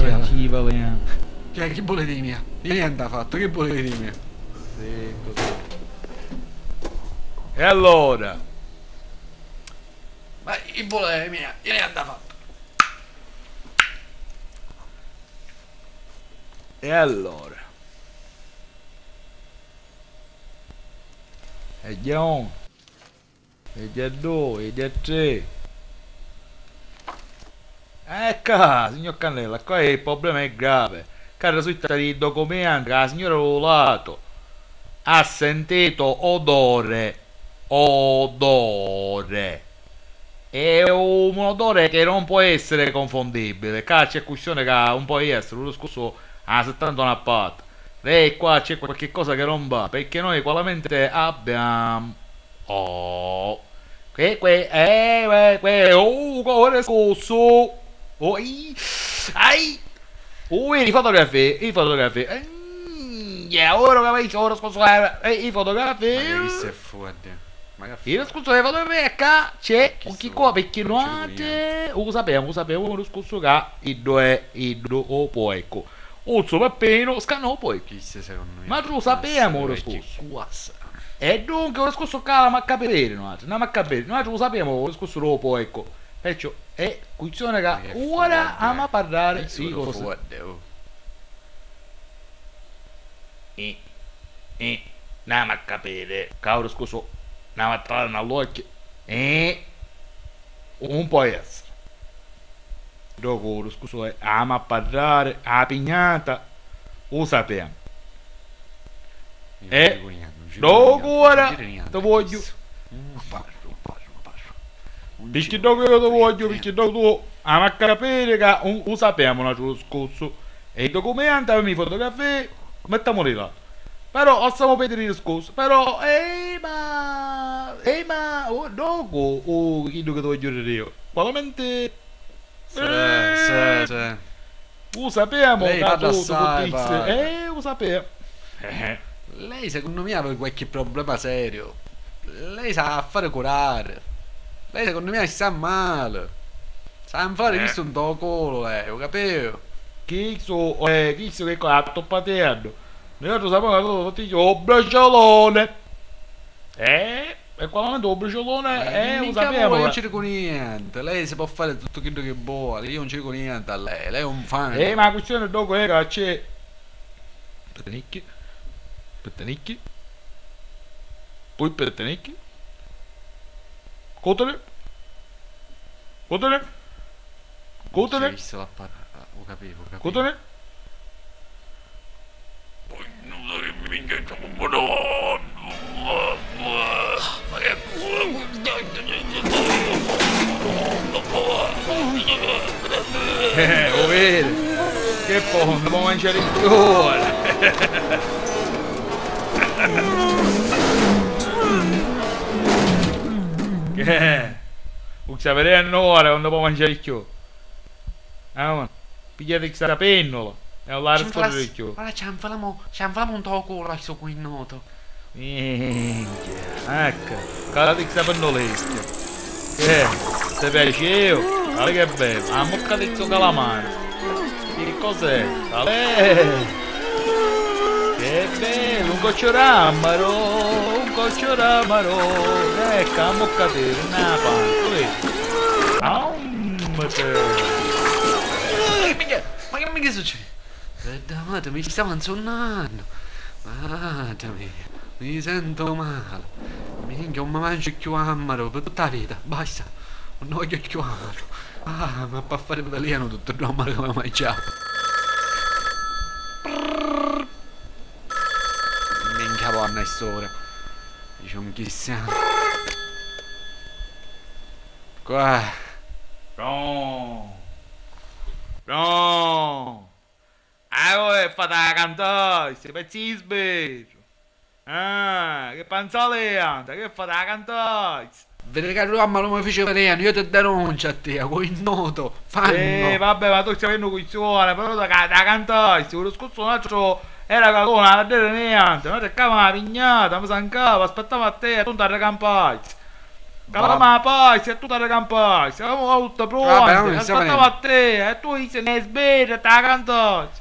Minchia, Chi va Chi vuole di mia? Niente ha fatto, che vuole di mia? Sì, così. E allora? Ma chi vuole di mia? Niente ha fatto. E allora? E già uno, e già due, e già tre. Ecco, signor Cannella, qua il problema è grave. Cara risulta di documenti che la signora Olato ha sentito odore. Odore. È un odore che non può essere confondibile. Qua c'è questione che non può essere. Lo scorso a 71 parte. Lei qua c'è qualche cosa che non va. Perché noi qualmente abbiamo. Oh. Ora scorso. Oh, ai. I fotografie. I fotografie. Yeah, ora che ora scorso. I fotografie. Ma che sei fuori? Io scuso le fotografie qua c'è un Chi chicco so? perché Non non c'è c'è. Lo sapevo, lo scuso che il due o poi ecco. O so appena scanno poi. Chi sei secondo me? Ma tu lo sappiamo lo scorso. E dunque lo scorso qua ma capire non ma capire. Noi lo sappiamo lo scorso dopo ecco. Perciò è questione che ora ama parlare di cose. Non ma capire. Cavolo scorso. Andiamo a trarre nell'occhio e un po' essere dopo scusa ama a parlare a pignata lo sappiamo e dopo ora ti voglio perché dopo io ti voglio perché dopo tu ama a capire che lo sappiamo l'altro scorso e i documenti avevamo i fotografie mettiamoli là. Però stiamo per il discorso. Però, ma, dopo, chi che voglio dire io? Probabilmente, Sì. lo sappiamo Lei che parla tu assai, potessi, lo sappiamo. Lei secondo me aveva qualche problema serio. Lei sa fare curare. Lei secondo me sta male. Sa fare visto un tuo culo, lei, ho capito? Chi che qua ha toppato. Noi lo sappiamo che tu oh briciolone. E quando il briciolone, lo sappiamo. Io non ci dico niente. Lei si può fare tutto quello che vuole. Io non ci dico niente a lei. Lei è un fan. Ma la questione dopo è che c'è. Petanicchi. Poi petanicchi. Cotele. Ho capito. Cotele. Lo vedi? Che fondo, può mangiare il cuore. Che? Non sapere a ora quando può mangiare il cuore. Ah, pigliate questa pennola. E non la riscorrere il cuore. Ora ci infaliamo un tuo culo questo qui noto. Minchia, ecco, calate questa pennoletta. Che? Ti piace io? Guarda che bello, ha moccate il suo calamaro. Che cos'è? Che bello, un goccio ramaro. Ecco, ha moccate, una panza, Ma che mi succede? Madre, mi stavo insonnando. Madre mia, mi sento male. Minchia, non mi mangio più amaro per tutta la vita. Basta, non voglio più amaro. Ma per fare italiano tutto il amaro che mi mangiavo. Minchia, buona è storia. Dice un chissà. Qua. No. Voi fate la cantare, si pezzi sbeccio. Che panzaleanta, che fate la cantare? Vedi che l'uomo non mi fece italiano, io ti denuncio a te, con il noto. Fanno. Vabbè, ma tu stai avendo questione, però da cantare, lo scorso un altro era cagona, non era niente, noi cercavamo la pignata, mi sancava, aspettavo a te, tu non ti campare. Calma poi, se tu te campai, siamo molto Vabbè, non pronti, stiamo aspettavo a te, e tu sei ne sbirra, te la cantassi.